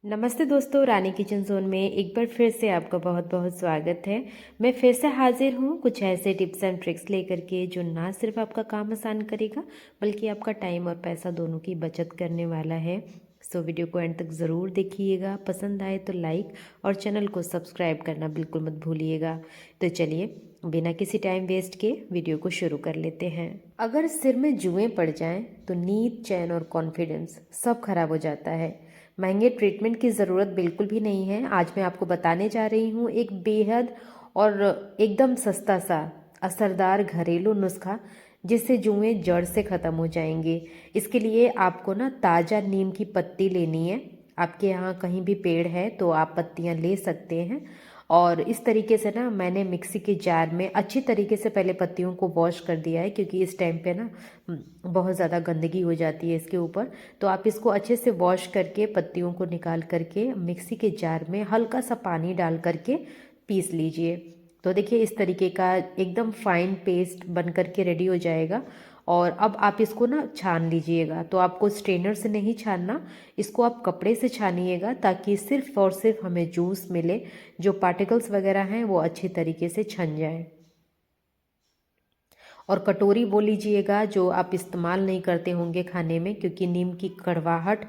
नमस्ते दोस्तों, रानी kitchen zone में एक बार फिर से आपका बहुत बहुत स्वागत है। मैं फिर से हाजिर हूँ कुछ ऐसे टिप्स एंड ट्रिक्स लेकर के जो ना सिर्फ आपका काम आसान करेगा बल्कि आपका टाइम और पैसा दोनों की बचत करने वाला है। सो वीडियो को एंड तक ज़रूर देखिएगा, पसंद आए तो लाइक और चैनल को सब्सक्राइब करना बिल्कुल मत भूलिएगा। तो चलिए बिना किसी टाइम वेस्ट के वीडियो को शुरू कर लेते हैं। अगर सिर में जुएं पड़ जाएं तो नींद, चैन और कॉन्फिडेंस सब खराब हो जाता है। महंगे ट्रीटमेंट की ज़रूरत बिल्कुल भी नहीं है। आज मैं आपको बताने जा रही हूँ एक बेहद और एकदम सस्ता सा असरदार घरेलू नुस्खा जिससे जुएं जड़ से ख़त्म हो जाएंगे। इसके लिए आपको ना ताज़ा नीम की पत्ती लेनी है। आपके यहाँ कहीं भी पेड़ है तो आप पत्तियाँ ले सकते हैं। और इस तरीके से ना मैंने मिक्सी के जार में अच्छी तरीके से पहले पत्तियों को वॉश कर दिया है, क्योंकि इस टाइम पे ना बहुत ज़्यादा गंदगी हो जाती है इसके ऊपर। तो आप इसको अच्छे से वॉश करके पत्तियों को निकाल करके मिक्सी के जार में हल्का सा पानी डाल करके पीस लीजिए। तो देखिए इस तरीके का एकदम फाइन पेस्ट बन करके रेडी हो जाएगा। और अब आप इसको ना छान लीजिएगा। तो आपको स्ट्रेनर से नहीं छानना, इसको आप कपड़े से छानिएगा ताकि सिर्फ और सिर्फ हमें जूस मिले, जो पार्टिकल्स वगैरह हैं वो अच्छी तरीके से छन जाए। और कटोरी वो लीजिएगा जो आप इस्तेमाल नहीं करते होंगे खाने में, क्योंकि नीम की कड़वाहट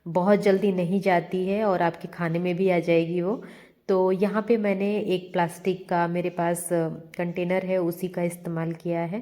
बहुत जल्दी नहीं जाती है और आपके खाने में भी आ जाएगी वो। तो यहाँ पे मैंने एक प्लास्टिक का मेरे पास कंटेनर है, उसी का इस्तेमाल किया है।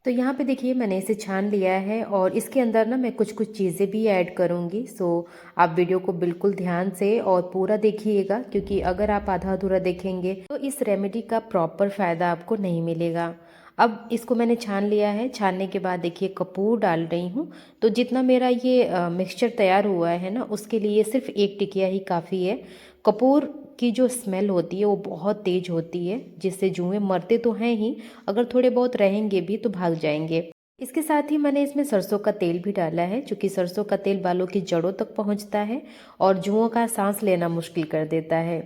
तो यहाँ पे देखिए मैंने इसे छान लिया है और इसके अंदर ना मैं कुछ कुछ चीज़ें भी ऐड करूँगी। सो आप वीडियो को बिल्कुल ध्यान से और पूरा देखिएगा, क्योंकि अगर आप आधा अधूरा देखेंगे तो इस रेमेडी का प्रॉपर फ़ायदा आपको नहीं मिलेगा। अब इसको मैंने छान लिया है। छानने के बाद देखिए कपूर डाल रही हूँ। तो जितना मेरा ये मिक्सचर तैयार हुआ है ना, उसके लिए सिर्फ एक टिकिया ही काफ़ी है। कपूर की जो स्मेल होती है वो बहुत तेज होती है, जिससे जुएं मरते तो हैं ही, अगर थोड़े बहुत रहेंगे भी तो भाग जाएंगे। इसके साथ ही मैंने इसमें सरसों का तेल भी डाला है, क्योंकि सरसों का तेल बालों की जड़ों तक पहुंचता है और जुओं का सांस लेना मुश्किल कर देता है।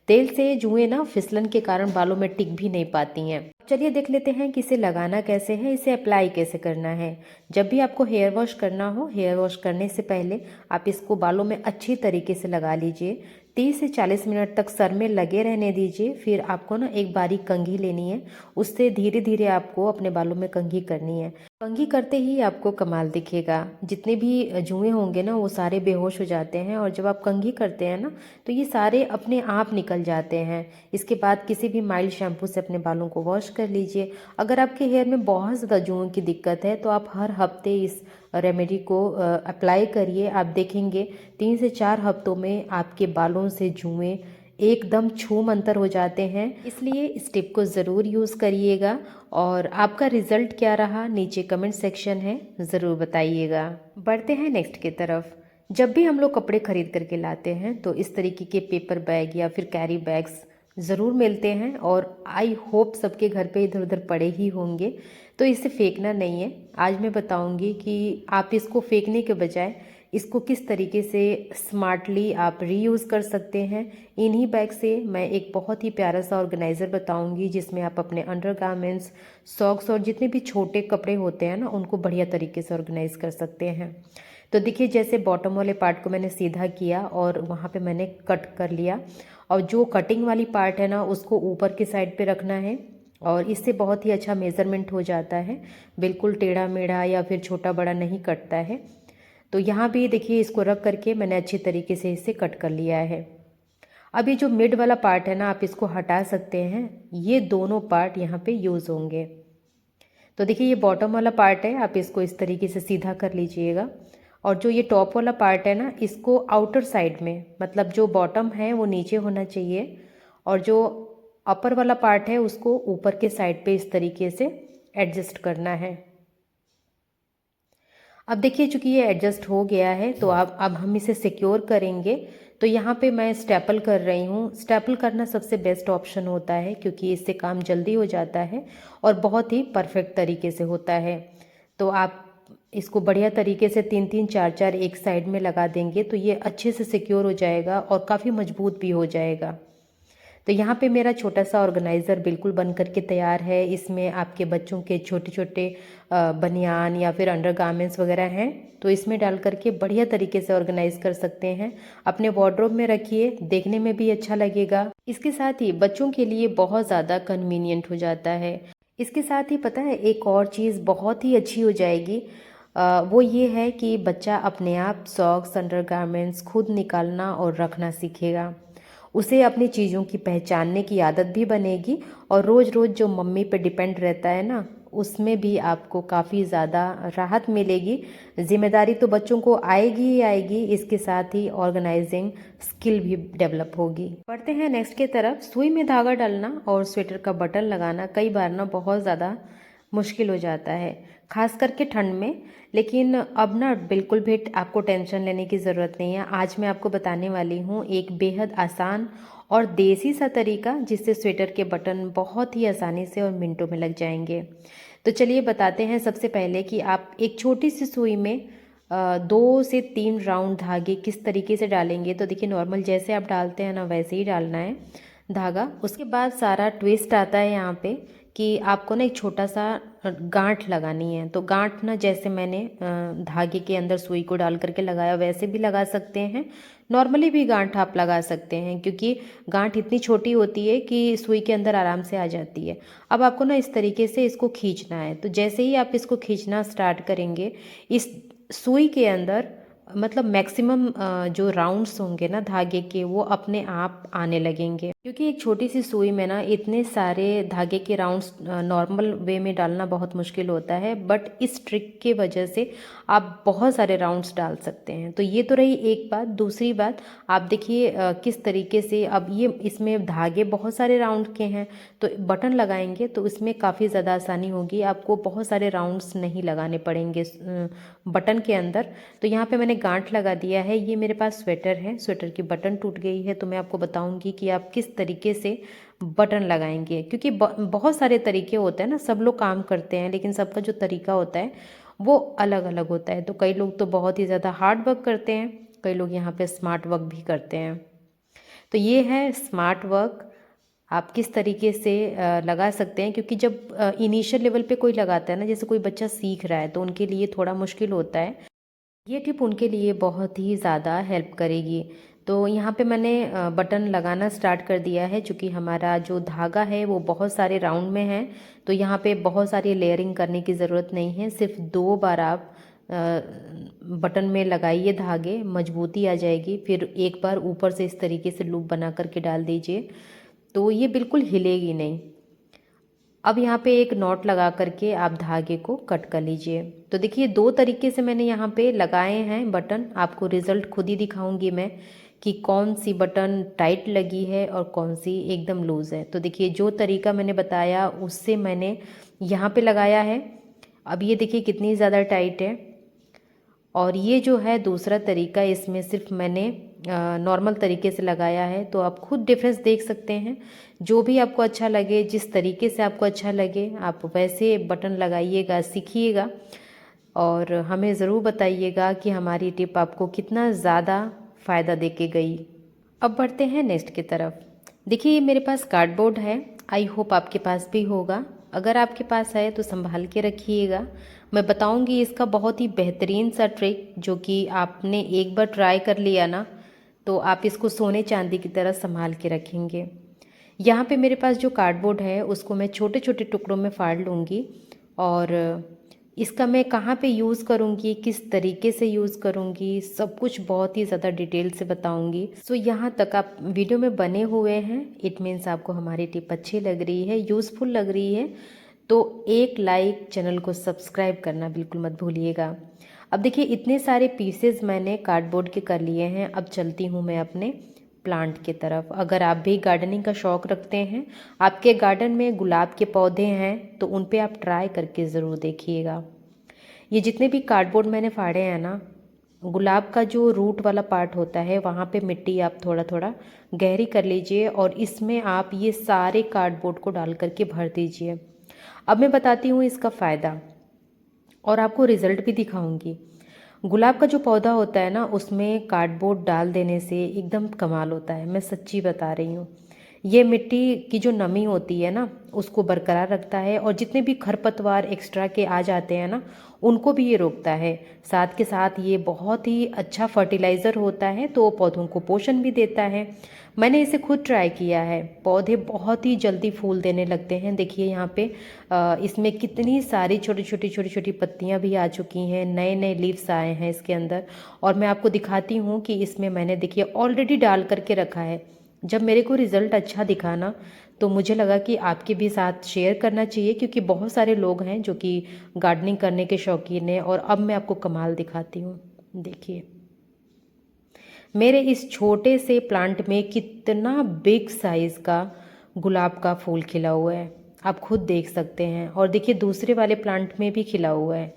तेल से जुएं ना फिसलन के कारण बालों में टिक भी नहीं पाती हैं। चलिए देख लेते हैं कि इसे लगाना कैसे है, इसे अप्लाई कैसे करना है। जब भी आपको हेयर वॉश करना हो, हेयर वॉश करने से पहले आप इसको बालों में अच्छी तरीके से लगा लीजिए। 30 से 40 मिनट तक सर में लगे रहने दीजिए। फिर आपको ना एक बारीक कंघी लेनी है, उससे धीरे धीरे आपको अपने बालों में कंघी करनी है। कंघी करते ही आपको कमाल दिखेगा। जितने भी जुएं होंगे ना वो सारे बेहोश हो जाते हैं, और जब आप कंघी करते हैं ना तो ये सारे अपने आप निकल जाते हैं। इसके बाद किसी भी माइल्ड शैम्पू से अपने बालों को वॉश कर लीजिए। अगर आपके हेयर में बहुत ज़्यादा जुओं की दिक्कत है तो आप हर हफ्ते इस रेमेडी को अप्लाई करिए। आप देखेंगे 3 से 4 हफ्तों में आपके बालों से जुएं एकदम छूम अंतर हो जाते हैं। इसलिए इस टिप को ज़रूर यूज़ करिएगा। और आपका रिजल्ट क्या रहा नीचे कमेंट सेक्शन है, ज़रूर बताइएगा। बढ़ते हैं नेक्स्ट की तरफ। जब भी हम लोग कपड़े खरीद करके लाते हैं तो इस तरीके के पेपर बैग या फिर कैरी बैग्स ज़रूर मिलते हैं, और आई होप सबके घर पे इधर उधर पड़े ही होंगे। तो इसे फेंकना नहीं है। आज मैं बताऊंगी कि आप इसको फेंकने के बजाय इसको किस तरीके से स्मार्टली आप रीयूज़ कर सकते हैं। इन्हीं बैग से मैं एक बहुत ही प्यारा सा ऑर्गेनाइज़र बताऊंगी, जिसमें आप अपने अंडरगारमेंट्स, सॉक्स और जितने भी छोटे कपड़े होते हैं ना उनको बढ़िया तरीके से ऑर्गेनाइज कर सकते हैं। तो देखिए जैसे बॉटम वाले पार्ट को मैंने सीधा किया और वहाँ पे मैंने कट कर लिया, और जो कटिंग वाली पार्ट है ना उसको ऊपर की साइड पे रखना है, और इससे बहुत ही अच्छा मेज़रमेंट हो जाता है। बिल्कुल टेढ़ा मेढ़ा या फिर छोटा बड़ा नहीं कटता है। तो यहाँ भी देखिए इसको रख करके मैंने अच्छी तरीके से इसे कट कर लिया है। अब ये जो मिड वाला पार्ट है ना आप इसको हटा सकते हैं। ये दोनों पार्ट यहाँ पे यूज़ होंगे। तो देखिए ये बॉटम वाला पार्ट है, आप इसको इस तरीके से सीधा कर लीजिएगा। और जो ये टॉप वाला पार्ट है ना इसको आउटर साइड में, मतलब जो बॉटम है वो नीचे होना चाहिए, और जो अपर वाला पार्ट है उसको ऊपर के साइड पे इस तरीके से एडजस्ट करना है। अब देखिए चूंकि ये एडजस्ट हो गया है तो अब हम इसे सिक्योर करेंगे। तो यहाँ पे मैं स्टेपल कर रही हूँ। स्टेपल करना सबसे बेस्ट ऑप्शन होता है, क्योंकि इससे काम जल्दी हो जाता है और बहुत ही परफेक्ट तरीके से होता है। तो आप इसको बढ़िया तरीके से 3-3 4-4 एक साइड में लगा देंगे तो ये अच्छे से सिक्योर हो जाएगा और काफ़ी मजबूत भी हो जाएगा। तो यहाँ पे मेरा छोटा सा ऑर्गेनाइज़र बिल्कुल बन करके तैयार है। इसमें आपके बच्चों के छोटे छोटे बनियान या फिर अंडरगारमेंट्स वगैरह हैं, तो इसमें डाल करके बढ़िया तरीके से ऑर्गेनाइज़ कर सकते हैं। अपने वार्डरोब में रखिए, देखने में भी अच्छा लगेगा। इसके साथ ही बच्चों के लिए बहुत ज़्यादा कन्वीनियंट हो जाता है। इसके साथ ही पता है एक और चीज़ बहुत ही अच्छी हो जाएगी, वो ये है कि बच्चा अपने आप सॉक्स अंडरगारमेंट्स खुद निकालना और रखना सीखेगा। उसे अपनी चीज़ों की पहचानने की आदत भी बनेगी और रोज़ रोज़ जो मम्मी पे डिपेंड रहता है ना, उसमें भी आपको काफ़ी ज़्यादा राहत मिलेगी। जिम्मेदारी तो बच्चों को आएगी ही आएगी, इसके साथ ही ऑर्गेनाइजिंग स्किल भी डेवलप होगी। बढ़ते हैं नेक्स्ट की तरफ। सुई में धागा डालना और स्वेटर का बटन लगाना कई बार ना बहुत ज़्यादा मुश्किल हो जाता है, खास करके ठंड में। लेकिन अब ना बिल्कुल भी आपको टेंशन लेने की ज़रूरत नहीं है। आज मैं आपको बताने वाली हूँ एक बेहद आसान और देसी सा तरीका, जिससे स्वेटर के बटन बहुत ही आसानी से और मिनटों में लग जाएंगे। तो चलिए बताते हैं। सबसे पहले कि आप एक छोटी सी सुई में 2 से 3 राउंड धागे किस तरीके से डालेंगे। तो देखिए, नॉर्मल जैसे आप डालते हैं ना वैसे ही डालना है धागा। उसके बाद सारा ट्विस्ट आता है यहाँ पे कि आपको ना एक छोटा सा गांठ लगानी है। तो गांठ ना जैसे मैंने धागे के अंदर सुई को डाल करके लगाया वैसे भी लगा सकते हैं। नॉर्मली भी गांठ आप लगा सकते हैं, क्योंकि गांठ इतनी छोटी होती है कि सुई के अंदर आराम से आ जाती है। अब आपको ना इस तरीके से इसको खींचना है। तो जैसे ही आप इसको खींचना स्टार्ट करेंगे, इस सुई के अंदर मतलब मैक्सिमम जो राउंड्स होंगे ना धागे के, वो अपने आप आने लगेंगे। क्योंकि एक छोटी सी सुई में ना इतने सारे धागे के राउंड्स नॉर्मल वे में डालना बहुत मुश्किल होता है, बट इस ट्रिक के वजह से आप बहुत सारे राउंड्स डाल सकते हैं। तो ये तो रही एक बात। दूसरी बात, आप देखिए किस तरीके से अब ये इसमें धागे बहुत सारे राउंड के हैं, तो बटन लगाएंगे तो इसमें काफ़ी ज़्यादा आसानी होगी। आपको बहुत सारे राउंड्स नहीं लगाने पड़ेंगे बटन के अंदर। तो यहाँ पे मैंने गांठ लगा दिया है। ये मेरे पास स्वेटर है, स्वेटर की बटन टूट गई है, तो मैं आपको बताऊंगी कि आप किस तरीके से बटन लगाएंगे। क्योंकि बहुत सारे तरीके होते हैं ना, सब लोग काम करते हैं, लेकिन सबका जो तरीका होता है वो अलग अलग होता है। तो कई लोग तो बहुत ही ज़्यादा हार्ड वर्क करते हैं, कई लोग यहाँ पे स्मार्ट वर्क भी करते हैं। तो ये है स्मार्ट वर्क, आप किस तरीके से लगा सकते हैं। क्योंकि जब इनिशियल लेवल पे कोई लगाता है ना, जैसे कोई बच्चा सीख रहा है, तो उनके लिए थोड़ा मुश्किल होता है। ये टिप उनके लिए बहुत ही ज़्यादा हेल्प करेगी। तो यहाँ पे मैंने बटन लगाना स्टार्ट कर दिया है। चूँकि हमारा जो धागा है वो बहुत सारे राउंड में है, तो यहाँ पे बहुत सारी लेयरिंग करने की ज़रूरत नहीं है। सिर्फ 2 बार आप बटन में लगाइए धागे, मजबूती आ जाएगी। फिर एक बार ऊपर से इस तरीके से लूप बना करके डाल दीजिए, तो ये बिल्कुल हिलेगी नहीं। अब यहाँ पे एक नॉट लगा करके आप धागे को कट कर लीजिए। तो देखिए 2 तरीके से मैंने यहाँ पे लगाए हैं बटन। आपको रिज़ल्ट खुद ही दिखाऊंगी मैं कि कौन सी बटन टाइट लगी है और कौन सी एकदम लूज़ है। तो देखिए जो तरीका मैंने बताया उससे मैंने यहाँ पे लगाया है। अब ये देखिए कितनी ज़्यादा टाइट है। और ये जो है दूसरा तरीका, इसमें सिर्फ मैंने नॉर्मल तरीके से लगाया है। तो आप खुद डिफरेंस देख सकते हैं। जो भी आपको अच्छा लगे, जिस तरीके से आपको अच्छा लगे, आप वैसे बटन लगाइएगा, सीखिएगा और हमें ज़रूर बताइएगा कि हमारी टिप आपको कितना ज़्यादा फ़ायदा दे के गई। अब बढ़ते हैं नेक्स्ट की तरफ। देखिए ये मेरे पास कार्डबोर्ड है, आई होप आपके पास भी होगा। अगर आपके पास है तो संभाल के रखिएगा। मैं बताऊंगी इसका बहुत ही बेहतरीन सा ट्रिक, जो कि आपने एक बार ट्राई कर लिया ना, तो आप इसको सोने चांदी की तरह संभाल के रखेंगे। यहाँ पे मेरे पास जो कार्डबोर्ड है उसको मैं छोटे छोटे टुकड़ों में फाड़ लूँगी और इसका मैं कहाँ पे यूज़ करूँगी, किस तरीके से यूज़ करूँगी, सब कुछ बहुत ही ज़्यादा डिटेल से बताऊँगी। सो यहाँ तक आप वीडियो में बने हुए हैं, इट मीन्स आपको हमारी टिप अच्छी लग रही है, यूज़फुल लग रही है। तो एक लाइक, चैनल को सब्सक्राइब करना बिल्कुल मत भूलिएगा। अब देखिए इतने सारे पीसेस मैंने कार्डबोर्ड के कर लिए हैं। अब चलती हूँ मैं अपने प्लांट की तरफ। अगर आप भी गार्डनिंग का शौक़ रखते हैं, आपके गार्डन में गुलाब के पौधे हैं, तो उन पे आप ट्राई करके ज़रूर देखिएगा। ये जितने भी कार्डबोर्ड मैंने फाड़े हैं ना, गुलाब का जो रूट वाला पार्ट होता है वहाँ पे मिट्टी आप थोड़ा थोड़ा गहरी कर लीजिए और इसमें आप ये सारे कार्डबोर्ड को डाल करके भर दीजिए। अब मैं बताती हूँ इसका फ़ायदा और आपको रिज़ल्ट भी दिखाऊंगी। गुलाब का जो पौधा होता है ना, उसमें कार्डबोर्ड डाल देने से एकदम कमाल होता है, मैं सच्ची बता रही हूँ। ये मिट्टी की जो नमी होती है ना उसको बरकरार रखता है, और जितने भी खरपतवार एक्स्ट्रा के आ जाते हैं ना उनको भी ये रोकता है। साथ के साथ ये बहुत ही अच्छा फर्टिलाइज़र होता है, तो पौधों को पोषण भी देता है। मैंने इसे खुद ट्राई किया है, पौधे बहुत ही जल्दी फूल देने लगते हैं। देखिए यहाँ पे इसमें कितनी सारी छोटी छोटी छोटी छोटी पत्तियाँ भी आ चुकी हैं, नए नए लीव्स आए हैं इसके अंदर। और मैं आपको दिखाती हूँ कि इसमें मैंने देखिए ऑलरेडी डाल करके रखा है। जब मेरे को रिज़ल्ट अच्छा दिखा ना, तो मुझे लगा कि आपके भी साथ शेयर करना चाहिए, क्योंकि बहुत सारे लोग हैं जो कि गार्डनिंग करने के शौकीन हैं। और अब मैं आपको कमाल दिखाती हूँ। देखिए मेरे इस छोटे से प्लांट में कितना बिग साइज़ का गुलाब का फूल खिला हुआ है, आप खुद देख सकते हैं। और देखिए दूसरे वाले प्लांट में भी खिला हुआ है।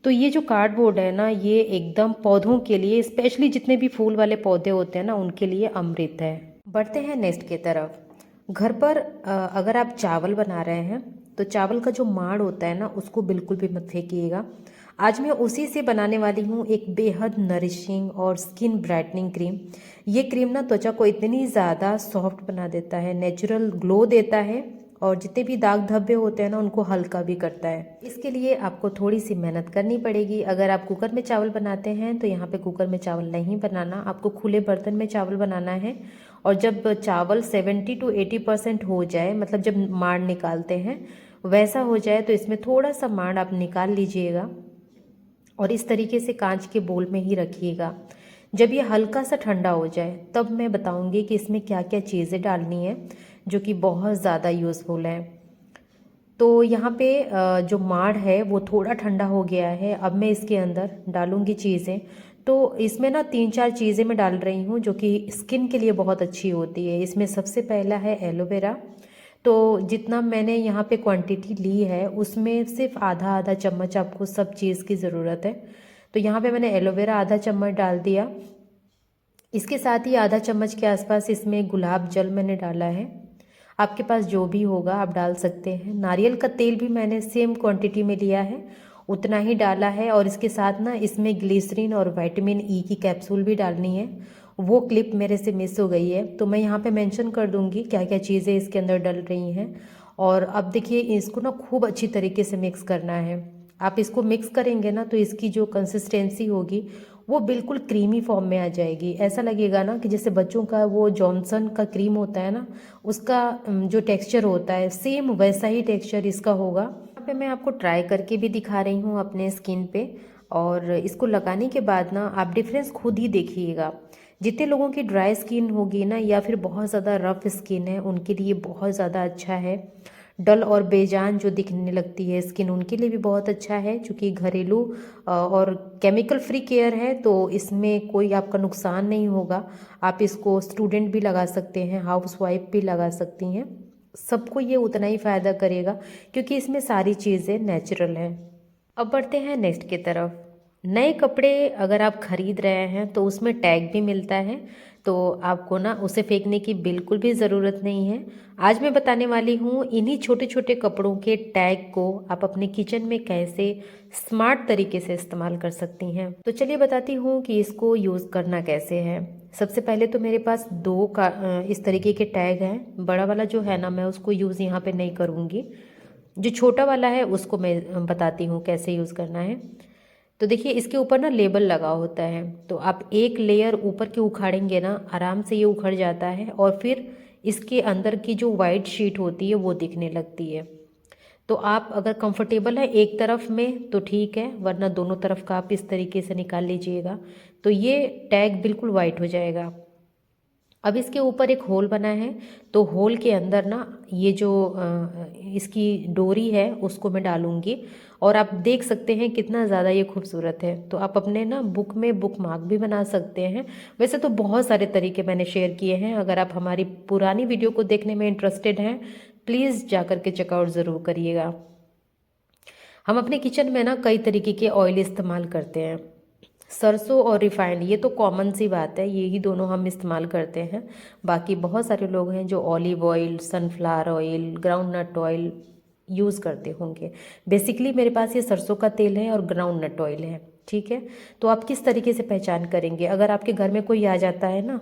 तो ये जो कार्डबोर्ड है ना, ये एकदम पौधों के लिए, स्पेशली जितने भी फूल वाले पौधे होते हैं ना उनके लिए अमृत है। बढ़ते हैं नेक्स्ट की तरफ। घर पर अगर आप चावल बना रहे हैं तो चावल का जो माड़ होता है ना उसको बिल्कुल भी मत फेंकिएगा। आज मैं उसी से बनाने वाली हूँ एक बेहद नरिशिंग और स्किन ब्राइटनिंग क्रीम। ये क्रीम ना त्वचा को इतनी ज़्यादा सॉफ्ट बना देता है, नेचुरल ग्लो देता है, और जितने भी दाग धब्बे होते हैं ना उनको हल्का भी करता है। इसके लिए आपको थोड़ी सी मेहनत करनी पड़ेगी। अगर आप कुकर में चावल बनाते हैं तो यहाँ पे कुकर में चावल नहीं बनाना, आपको खुले बर्तन में चावल बनाना है। और जब चावल 70 to 80% हो जाए, मतलब जब माड़ निकालते हैं वैसा हो जाए, तो इसमें थोड़ा सा माड़ आप निकाल लीजिएगा और इस तरीके से कांच के बोल में ही रखिएगा। जब ये हल्का सा ठंडा हो जाए तब मैं बताऊंगी कि इसमें क्या क्या चीज़ें डालनी है जो कि बहुत ज़्यादा यूज़फुल है। तो यहाँ पे जो माड़ है वो थोड़ा ठंडा हो गया है। अब मैं इसके अंदर डालूंगी चीज़ें। तो इसमें ना 3-4 चीज़ें मैं डाल रही हूँ जो कि स्किन के लिए बहुत अच्छी होती है। इसमें सबसे पहला है एलोवेरा। तो जितना मैंने यहाँ पे क्वांटिटी ली है उसमें सिर्फ आधा आधा चम्मच आपको सब चीज़ की ज़रूरत है। तो यहाँ पे मैंने एलोवेरा आधा चम्मच डाल दिया। इसके साथ ही आधा चम्मच के आसपास इसमें गुलाब जल मैंने डाला है। आपके पास जो भी होगा आप डाल सकते हैं। नारियल का तेल भी मैंने सेम क्वांटिटी में लिया है, उतना ही डाला है। और इसके साथ ना इसमें ग्लिसरीन और विटामिन ई की कैप्सूल भी डालनी है। वो क्लिप मेरे से मिस हो गई है, तो मैं यहाँ पे मेंशन कर दूँगी क्या क्या चीज़ें इसके अंदर डल रही हैं। और अब देखिए इसको ना खूब अच्छी तरीके से मिक्स करना है। आप इसको मिक्स करेंगे ना तो इसकी जो कंसिस्टेंसी होगी वो बिल्कुल क्रीमी फॉर्म में आ जाएगी। ऐसा लगेगा ना कि जैसे बच्चों का वो जॉनसन का क्रीम होता है ना, उसका जो टेक्सचर होता है सेम वैसा ही टेक्सचर इसका होगा। यहाँ पे मैं आपको ट्राई करके भी दिखा रही हूँ अपने स्किन पे, और इसको लगाने के बाद ना आप डिफरेंस खुद ही देखिएगा। जितने लोगों की ड्राई स्किन होगी ना या फिर बहुत ज़्यादा रफ स्किन है उनके लिए बहुत ज़्यादा अच्छा है। डल और बेजान जो दिखने लगती है स्किन उनके लिए भी बहुत अच्छा है, क्योंकि घरेलू और केमिकल फ्री केयर है, तो इसमें कोई आपका नुकसान नहीं होगा। आप इसको स्टूडेंट भी लगा सकते हैं, हाउसवाइफ भी लगा सकती हैं, सबको ये उतना ही फ़ायदा करेगा क्योंकि इसमें सारी चीज़ें नेचुरल हैं। अब बढ़ते हैं नेक्स्ट की तरफ। नए कपड़े अगर आप खरीद रहे हैं तो उसमें टैग भी मिलता है, तो आपको ना उसे फेंकने की बिल्कुल भी ज़रूरत नहीं है। आज मैं बताने वाली हूँ इन्हीं छोटे छोटे कपड़ों के टैग को आप अपने किचन में कैसे स्मार्ट तरीके से इस्तेमाल कर सकती हैं। तो चलिए बताती हूँ कि इसको यूज़ करना कैसे है। सबसे पहले तो मेरे पास दो का इस तरीके के टैग हैं। बड़ा वाला जो है ना मैं उसको यूज़ यहाँ पे नहीं करूँगी, जो छोटा वाला है उसको मैं बताती हूँ कैसे यूज़ करना है। तो देखिए इसके ऊपर ना लेबल लगा होता है, तो आप एक लेयर ऊपर की उखाड़ेंगे ना आराम से ये उखड़ जाता है, और फिर इसके अंदर की जो वाइट शीट होती है वो दिखने लगती है। तो आप अगर कंफर्टेबल है एक तरफ में तो ठीक है, वरना दोनों तरफ का आप इस तरीके से निकाल लीजिएगा तो ये टैग बिल्कुल वाइट हो जाएगा। अब इसके ऊपर एक होल बना है, तो होल के अंदर ना ये जो इसकी डोरी है उसको मैं डालूंगी, और आप देख सकते हैं कितना ज़्यादा ये खूबसूरत है। तो आप अपने ना बुक में बुक मार्क भी बना सकते हैं। वैसे तो बहुत सारे तरीके मैंने शेयर किए हैं, अगर आप हमारी पुरानी वीडियो को देखने में इंटरेस्टेड हैं प्लीज़ जा कर के चेकआउट ज़रूर करिएगा। हम अपने किचन में ना कई तरीके के ऑयल इस्तेमाल करते हैं, सरसों और रिफाइंड, ये तो कॉमन सी बात है, ये ही दोनों हम इस्तेमाल करते हैं। बाकी बहुत सारे लोग हैं जो olive oil, sunflower oil, groundnut oil use करते होंगे। बेसिकली मेरे पास ये सरसों का तेल है और ग्राउंड नट ऑयल है, ठीक है। तो आप किस तरीके से पहचान करेंगे, अगर आपके घर में कोई आ जाता है ना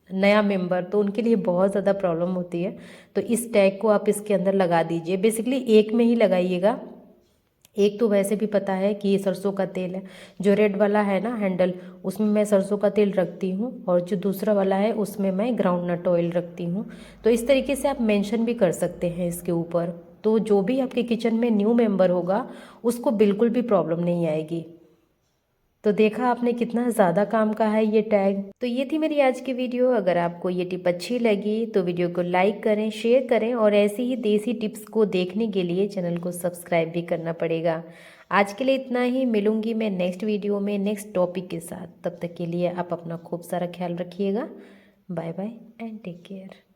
नया मेंबर, तो उनके लिए बहुत ज़्यादा प्रॉब्लम होती है। तो इस टैग को आप इसके अंदर लगा दीजिए। बेसिकली एक में ही लगाइएगा। एक तो वैसे भी पता है कि ये सरसों का तेल है, जो रेड वाला है ना हैंडल, उसमें मैं सरसों का तेल रखती हूँ, और जो दूसरा वाला है उसमें मैं ग्राउंड नट ऑयल रखती हूँ। तो इस तरीके से आप मेंशन भी कर सकते हैं इसके ऊपर। तो जो भी आपके किचन में न्यू मेंबर होगा उसको बिल्कुल भी प्रॉब्लम नहीं आएगी। तो देखा आपने कितना ज़्यादा काम का है ये टैग। तो ये थी मेरी आज की वीडियो। अगर आपको ये टिप अच्छी लगी तो वीडियो को लाइक करें, शेयर करें, और ऐसी ही देसी टिप्स को देखने के लिए चैनल को सब्सक्राइब भी करना पड़ेगा। आज के लिए इतना ही। मिलूंगी मैं नेक्स्ट वीडियो में नेक्स्ट टॉपिक के साथ। तब तक के लिए आप अपना खूब सारा ख्याल रखिएगा। Bye bye and take care.